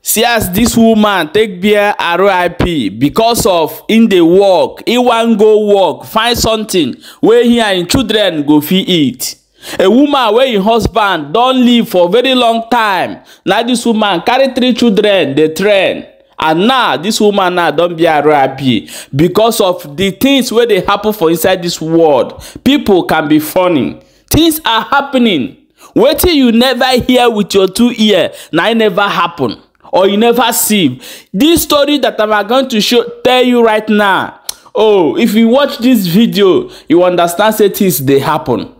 See as this woman take bear RIP because of in the work. He wan go work, find something where he and him children go fit eat. A woman where him husband don live for very long time. Now this woman carry 3 children, dey train. And now this woman now don be RIP because of the things where they happen for inside this world. People can be funny. Things are happening. Wetin you never hear with your 2 ears, now it never happen. Or you never see. This story that I'm going to tell you right now. Oh, if you watch this video, you understand say things they happen.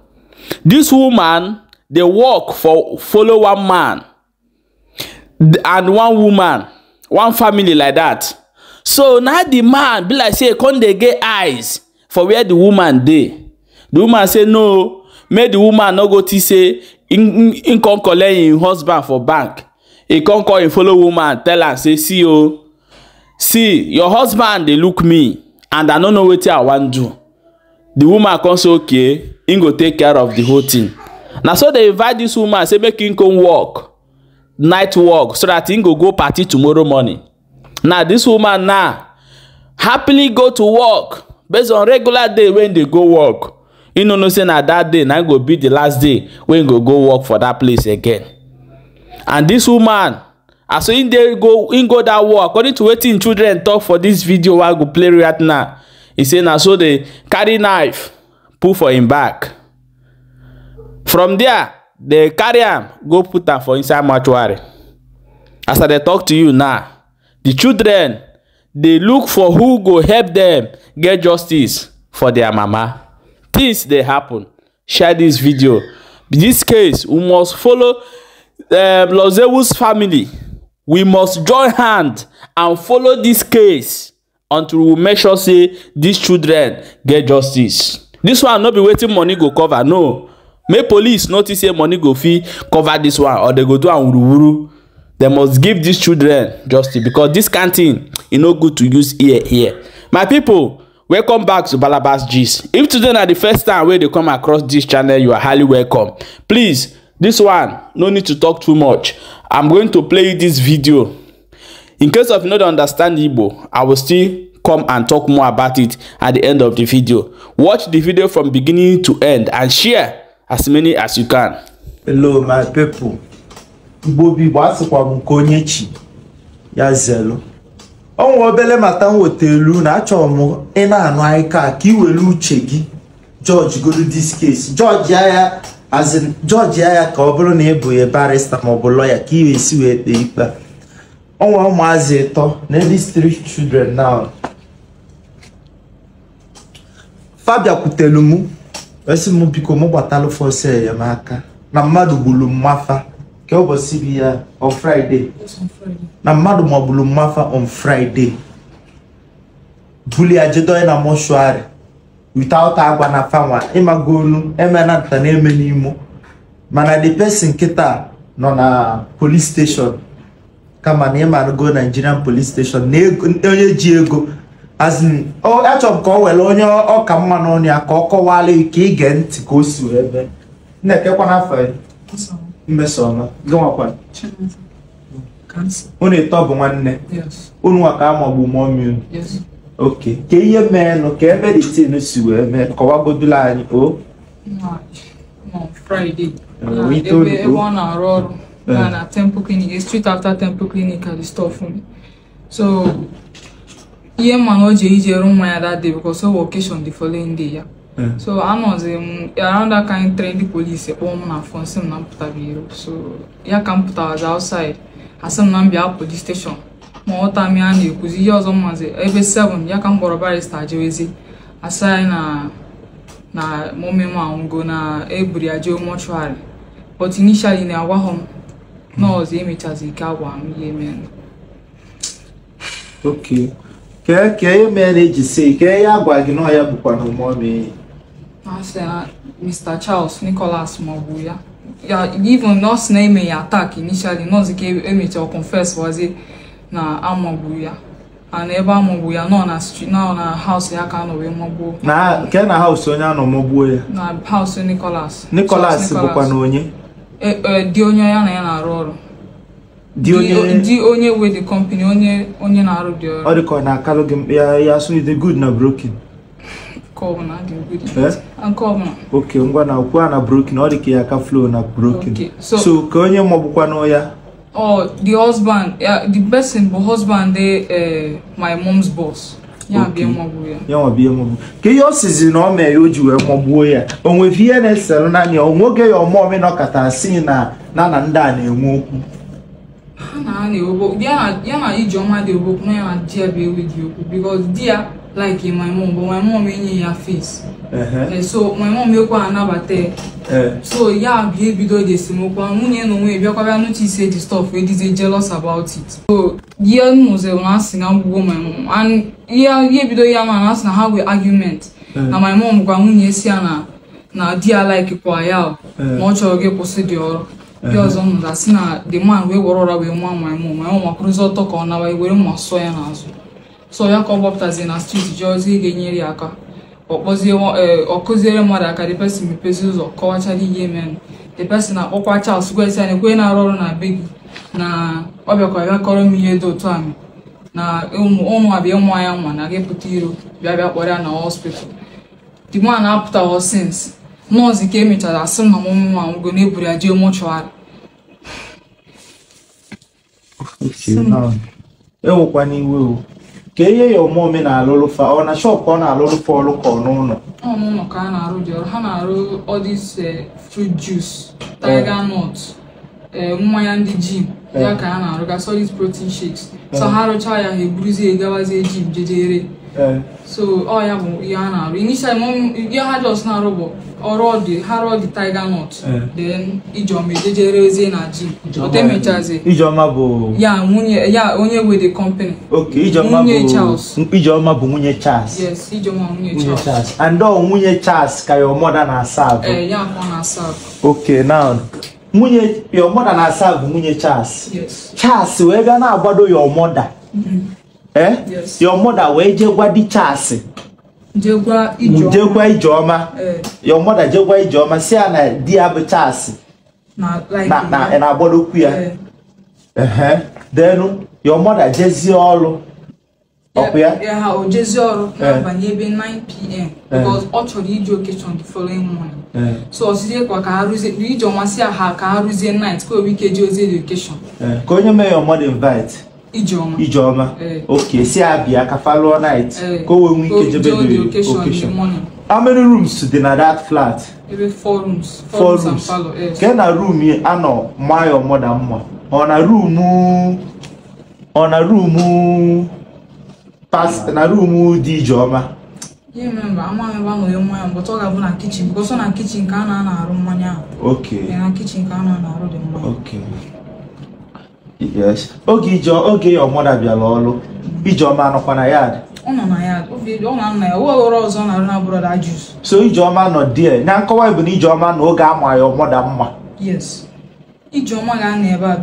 This woman, they work for follow one man and one woman, one family like that. So now the man be like say, come they get eyes for where the woman dey. The woman say no, make the woman no go to say in come collect him husband for bank. He come call him follow woman, tell her say, see oh, see your husband they look me and I don't know what I want to do. The woman come say okay, he go take care of the whole thing. Now so they invite this woman say make him come work, night work, so that he go party tomorrow morning. Now this woman now happily go to work based on regular day when they go work. You know say na that day now go be the last day when go work for that place again. And this woman, as so in go that work, according to wetin children talk for this video I go play right now. He say na so they carry knife, put for him back. From there, they carry him, go put him for inside mortuary. As I talk to you now, the children, they look for who go help them get justice for their mama. Things they happen. Share this video. In this case, we must follow Lozewu's family. We must join hand and follow this case until we make sure say these children get justice. This one not be waiting money go cover. No, make police notice say money go fee cover this one, or they go do and wuru. They must give these children justice because this kind thing is no good to use here. My people, welcome back to Balabas Gist. If today is the first time where they come across this channel, you are highly welcome. Please, this one no need to talk too much. I'm going to play this video. In case of you not understand Igbo, I will still come and talk more about it at the end of the video. Watch the video from beginning to end and share as many as you can. Hello my people. Bobi wasikwa mkonyechi ya zelo. Onwo obele mata hotelu na acho mu ina anu aika ka iwelu uche gi. George go do this case. George aya as in George aya ka obulu na ebuye barrister ma obu lawyer ka iwe si we de ikpa. Onwo maazi eto na these 3 children now. Fabia kutelumu esi mu biko mo batalo for say ya maka. Na mmadu gbulu mmafa ke obosi bi ya on Friday. Yes, on Friday. Na mmadu mo gbulu mmafa on Friday. Buli ajedo na mortuary without agwa na famwa imagonu emena ntana emeni imo. Mana the person kita no na police station. Kama na ema go Nigerian police station na onye ji ego azin o achop ko wele onye o ka mma no nya ka okowale ka ige ntị ka o si ebe na kekwa na fa mmeso no gwa kwa cancer oni to bụ nwanne yes onu aka amagbu mommy yes okay ke ihe me no ka ebe dị tin si we me ko wa godula anyị o no Friday we told you one hour na Temple Clinic, street after Temple Clinic at the store for me. So yeah, man, OJ room my that day because of occasion the following day. Yeah. So I was around that kind train the police. Na phone some na put a so yeah, come put us outside. Asam na be at police station. Mo time ya ni kuzi yo zo manze. Every 7 ya come borrow barrister jewezi. Asai na moment ma ungo na eburi aje mortuary. But initially na wa home. No, the image as a cowam, yemen. Okay. Ke marriage say ke ya gwa gi no ya bukwa no mommy. I said Mr. Charles Nicholas Mobuya. Yeah, even not name attack initially, not the image or confess was it na Amobuya. And ever Mobuya no na street now na house ya kan no we Mobu. Na ke na house onya no Mobuya. Na house Nicholas. Nicholas bukwa no onye. The onye ya na arụ ọrụ. The only way the company onye na arụ the ọ dị ka na akalụ gị ya so the good na broken na the good okay ngwa na okwu na broken ọ dị ka ya ka flow na broken so ka onye mọbụkwa no ya the husband the person but husband my mom's boss ya bịa mọbụ ya mọbụ ka ihe osizi na ọ mee o ji wee mọgbuo ya onwe vie na eselu na anya onwoge ya ọmụọmị nọkọta si na ndị a na-enwe okwu ya na Ijeoma dị obokwu na ya na di ya bụ ewe dị okwu because di ya like my mom but my mom enye ya face so my mom ekwa anabata so ya bịa ebido dị esemokwu nwunye na onwe bịakwa bịa notice the stuff wey dey jealous about it so ya nụze na asị na ngwugwo my mom and ya ebido ya ma na asị na ha wee argument na my mom gwa nwunye si ya na di ya like kwa ya na ọ chọrọ gị kwụsị dị ọrụ the ọzọ nụza si na the man wee were ụra wee nwa my mom akwụrụzi ọtọ ka ọ nawa were mma sọ ya n'azụ so ya ka ọ gbapụtazi na street ji ọzọ ị ga-enyere ya aka ọ kụziere mmadụ aka the person mepezi ụzọ kọwachara ihe men the person akpọkwa Charles gwesi ya na ekwe na-arụ ọrụ na be gị na ọ bịakwa bịa kọrọ m ihe dị otu ahụ na ụmụ abịa nwa ya nwa na ga-epụta iro bịa kpọrọ ya na hospital the man apụtaghọ since nọọsụ ka emechara asị m na ọmụmụ ma ngwo na-eburu ya jee mọchụarị ewekwana iwe o ka ihe ya ọmụme na-alụlụ fa ọ na shop ọ na-alụlụ fa ọlụ ka n'ụlọ n'ụlọ ka a na-arụ dị ọrụ ha na-arụ all this fruit juice tiger nut mmanya ndị gym ya ka a na-arụ solid protein shakes so ha rụchaa ya ha eburuzie gawazie gym jejere so ọ ya bụ ihe a na-arụ initial ihe ha just na-arụ bụ ha rụọ the tiger nut then Ijeoma ejejerezie na gym ọ emechazi Ijeoma bụ ya onye with the company okay Ijeoma bụ nwunye Charles yes Ijeoma nwunye Charles and nwunye Charles ka your mother na-serve ya kwa na-serve okay now your mother na-serve nwunye Charles yes Charles wee ga na-agbado your mother yes your mother wee jegwa di Charles jegwa Ijeoma your mother jegwa Ijeoma si na di ya bụ Charles na agbadokwu ya then your mother jezie ọrụ ọkụ ya ha o jezie ọrụ n'abalị ebe 9 p.m. because ọ chọrọ ije occasion the following morning so ọsịzie kwa ka ha rụzie Ijeoma si ha ka ha rụzie night ka o wike je ozie the occasion ka onye mee your mother invite Ijeoma okay si abịa ka follow night ka o wee nwee ike jebe the occasion how many rooms dị na that flat ebe 4 rooms and parlor ke na room anọ ma your mother mma ọ na room past na room dị Ijeoma yeah remember ama no mmanya but ọ ga-abụ na kitchen because na kitchen ka a na-arụ mmanya ahụ okay na kitchen ka a na-arụ dị mmanya okay yes oge your mother bịara ọrụ Ijeoma nọkwa na yard ọ nọ na yard ọ na-anọ ya ọrụ ọzọ na-arụ na brother juice so Ijeoma nọ there na nkọwa bụ na Ijeoma na oge ama your mother mma yes Ijeoma ga-anọ ebe a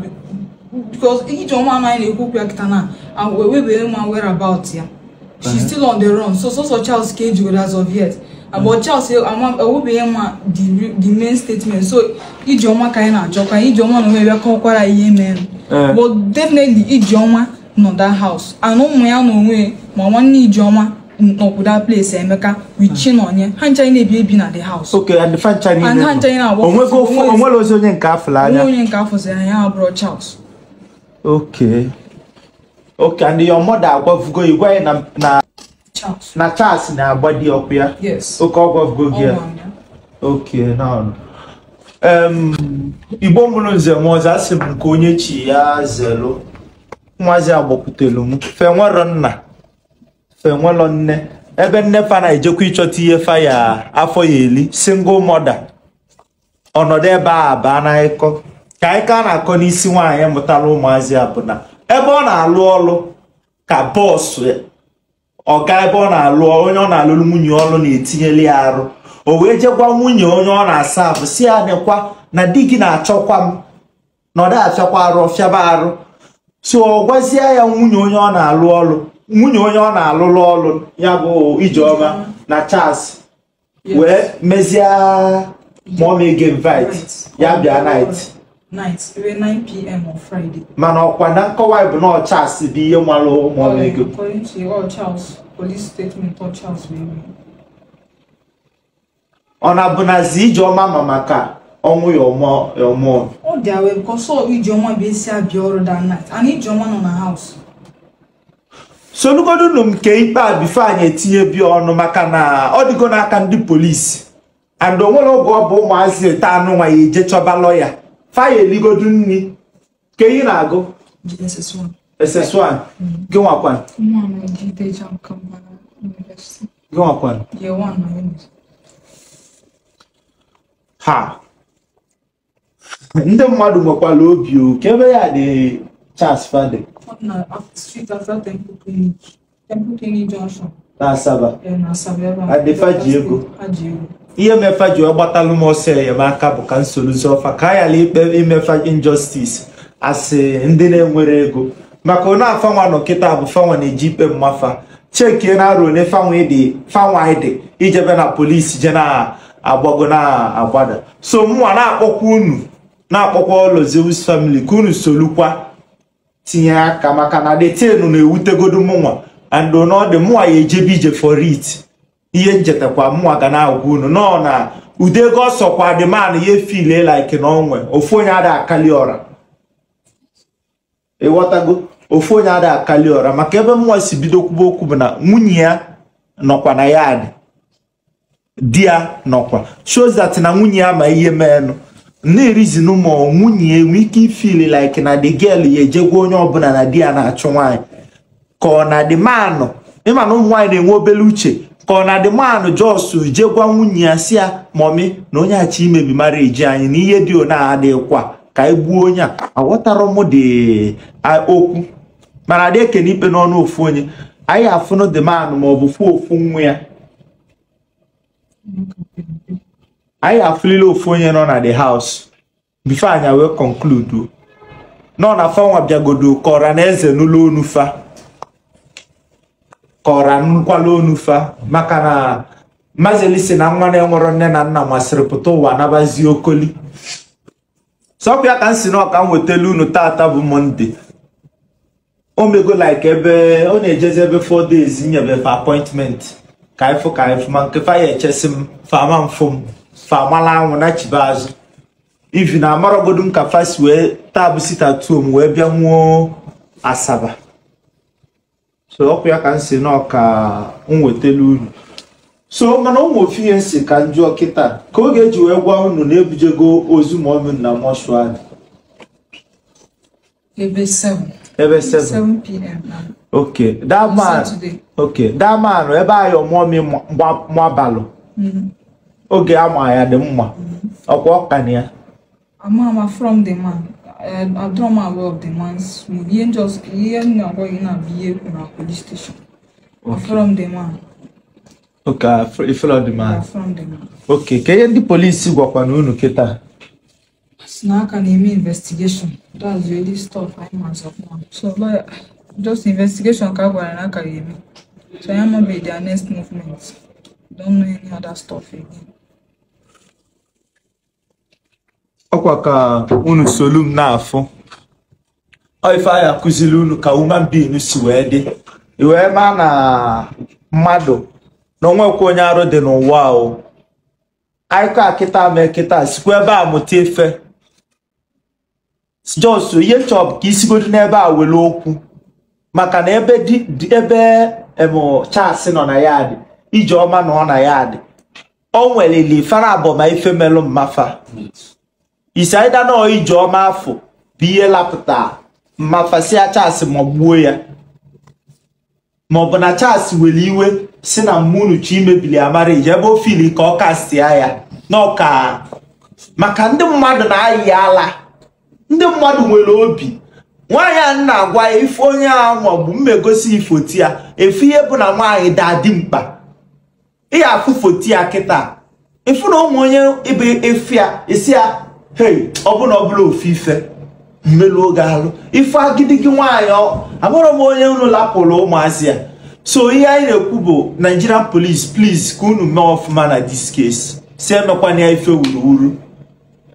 because Ijeoma anaghị na-ekwu ya kịta na webe ma whereabout ya she's still on the run so Charles ka ejigodo as of yet but Charles ewebe ma the main statement so Ijeoma ka anyị na-achọkwa Ijeoma na onwe ya kọkwara ihe mere but definitely Ijeoma nọ that house and ụmụ ya na onwe ma nwanne Ijeoma nọkwu that place Emeka with Chinonye ha ncha na-ebi na the house okay and the fan Chinese and ha ncha na-agba onwere ozi onye nke afụla anya onye nke afụzi anya ya bụrụ Charles okay and your mother agwafugo igwa ya na Charles na-agba di ọkụ ya yes okay ọgwafugo gị ya okay now Igbo mụrụ nze m ọzọ asị m nke onye chi ya zelu nwazi agbapụtelu m fenwero nna fenwelo nne ebe nne fa na-ejekwa ịchọta ihe fa ya afọ ya eli single mother ọnọdụ ebe a baa na ịkọ ka anyị ka na-akọ n'isi nwaanyị mụtara ụmụazị a bụ na ebe ọ na-alụ ọrụ ka bọs ọga ebe ọ na-alụ onye ọ na-alụrụ nwunye ọrụ na-etinyeli ya arụ o wee jegwa nwunye onye ọ na-asa bụ si ya nekwa na di gị na-achọkwa m na ọ da-afịakwa arụ ọfịaba arụ so ọ gwazie ya nwunye onye ọ na-alụ ọrụ nwunye onye ọ na-alụrụ ọrụ ya bụ Ijeoma na Charles wee mezie mommy ga invite ya bịa night night, it was 9 p.m. on Friday. Man, Okwana Kawai will not charge the Yamalo morning. According to all Charles, police statement or Charles baby. On Abunazi, your mama maka, only your mom. Oh, there will because so we Joma be served your that night. I need Joma on a house. So no go do Keipa before you tea be on Makana, or the gonna can the police. And don't want to go about my tano my jetaba lawyer. Fire legal do me. Kayina go. SS1. SS1. Go up one. One, they jump come university. Go up one. Year 1, my unit. Ha. Ndị mmadụ nwekwala obi o kebe ya dị Charles Fade na street after Temple Clinic Junction na Asaba na Asaba adefa ji ego ihe mefa ji ogbatalụ m ọsọ enyemaka bụ ka nsoluzi ọfa ka ya ikpe imefa injustice asị ndị na-enwere ego maka na afanwa nọ kịta bụ fanwa na-eji ikpe mmafa chekie na arụ ne fanwa ịdị ijebe na polisi je na agbago na agbada so mụnwa na-akpọkwa unu na-akpọkwa ụlọ Zeus family ka unu solukwa tinye aka maka na detenu na-ewutegodu mụnwa and no the mụnwa ya ejebe ije for it ihe njetakwa mụnwa ga na-agwa unu nọ na udego ọsọkwa the man ya feel like na onwe ofu onye ada akali ọra ịghọtago ofu onye ada akali ọra maka ebe mụnwa si bido kwuba okwu bụ na nwunye ya nọkwa na yard dia nọkwa shows that na nwunye ya ma ihe meenụ na reason mo nwunye enwe ike feel like na the girl ye jegwa onye ọbụla na dia na-achụ nwanyị ka na the man ịma na nwanyị na-enwe obele uche ka na the man just jegwa nwunye ya si ya mommy na onye achi imebi marriage anyị na ihe dị ona adịkwa ka egbuo onye a aghọtara m dị okwu mana dị ekene ikpe n'ọnụ ofu onye anyị afụnụ the man ma ọ bụ ofu nwa ya I afụlile ofu onye nọ na the house before anya we conclude nọ na fanwa bịagodo kọra na eze n'ụlọ onufa kọra nkwala onufa maka na mazelisi na nwa na-enwero nne na nna masịrị pụta ụwa nabazi okoli sọpịa ka nsi na ọka m wetele unu tata bụ Monday o mego like ebe ọ na-ejezi ebe 4 days nyebe for appointment ka ifu ma nke fa ya echesi m fama mfom famala anwụ na chibaazụ ivi na amaragodu nka fasi wee tabu sita tuom wee bịa nwụọ Asaba so ọkụ ya ka nsi na ọka nwetele unu so mana ụmụ ofu ihe nsi ka njụọ kịta ka oge eji wee gwa unu na-ebujego ozu ma ọmụ na mọshụarị ebe 7 p.m. Okay, that man. Okay, that man. Ebe ayo mommy mwabalụ. Oge ama ya dị mma. Ọkwa ọkania. I'm from the man. I don't know aware of the man's move. He just na police station. From the man. Okay, from the man. From the man. Okay, ka ndị police gwakwa na unu kịta. Now can name investigation. That's really stuff I'm as of now. So but just investigation can go and academy. So I am be their next movement. Don't know any other stuff again. Ọkwa ka unu solum na afọ. O ife ya kuzili unu ka human being si wee dị. Iwe ma na mmadụ na onwekwa onye arụ dị n'ụwa o. Aiko akịta mee kịta sikwa ebe a mụta ife. Just ye chọp ka isigodi n'ebe a wele okwu maka na ebe Charles nọ na yard Ijeọma nọ na yard o nwelili fara abọ ma ife melụ mmafa isaida na Ijeọma afọ bụ ihe lapụta mmafa si Charles ma gbuo ya ma ọ bụ na Charles wele iwe si na mmụnụ chi imebili amara ije ebe ofili ka ọ kastia ya n'ọka maka ndị mmadụ na-ayị ala ndị mmadụ nwere obi nwaanyị na-agwa ife onye ahụ maọbụ mmegosi ifoti ya efu ihe bụ na nwaanyị dadị mkpa ihe afụ foti ya kịta ifu na ụmụ onye ibe efu ya isi ya hey ọbụla ofu ife mmelu oge alụ ife agidigi nwaanyị abụrụ m onye unu lapụrụ ụmụazị ya so ihe anyị na-ekwu bụ Nigerian police please ka unu mee ọfụma na this case si emekwana ya ife wuruwuru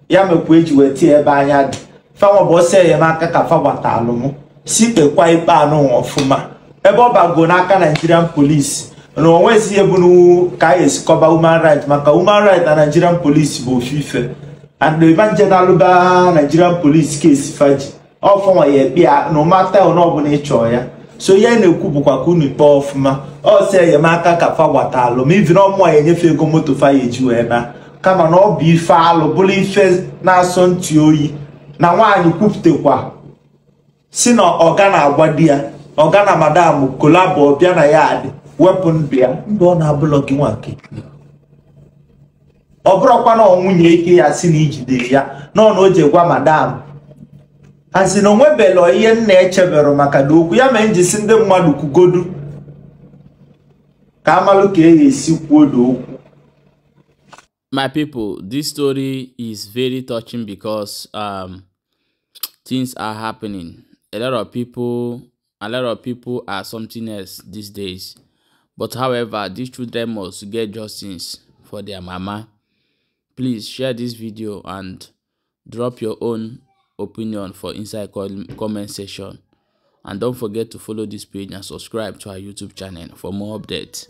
ya mekwa eji wee tie ebe anya dị Fawa bose ya maka ka fa gbatalu mu. Si kpekwa ikpe anu ofuma. Ebe obago n'aka Nigerian police. No onwezi ebunu ka esikoba human right maka human right na Nigerian police bụ ofufe. And the man general ba Nigerian police case faji. Ofo wa ye bia no matter no obuna icho ya. So ye na-ekwu bụkwa ka unu ikpe ọfụma. Ọ sị enyemaka ka fa gbatalu ma ivi na ọmụa ya enyefe ego moto fa ya eji wee na. Kama na ọ bụ ife alụ bụrụ ife na-asọ ntị oyi na nwaanyị kwupụtakwa si na ọga na-agwa di ya ọga na madam kolabọ bịa na ya adị wepụ ndụ ya ndị ọ na-abụlọ gị nwake ọ bụrụkwa na nwunye ike ya si na ijidere ya na o ji gwa madam asị na onwebelo ihe nna echebere maka na okwu ya mee njisi ndị mmadụ kwugodu ka amalụ ka esi kwuo do okwu. My people, this story is very touching because things are happening. A lot of people are something else these days. But however, these children must get justice for their mama. Please share this video and drop your own opinion for inside comment section. And don't forget to follow this page and subscribe to our YouTube channel for more updates.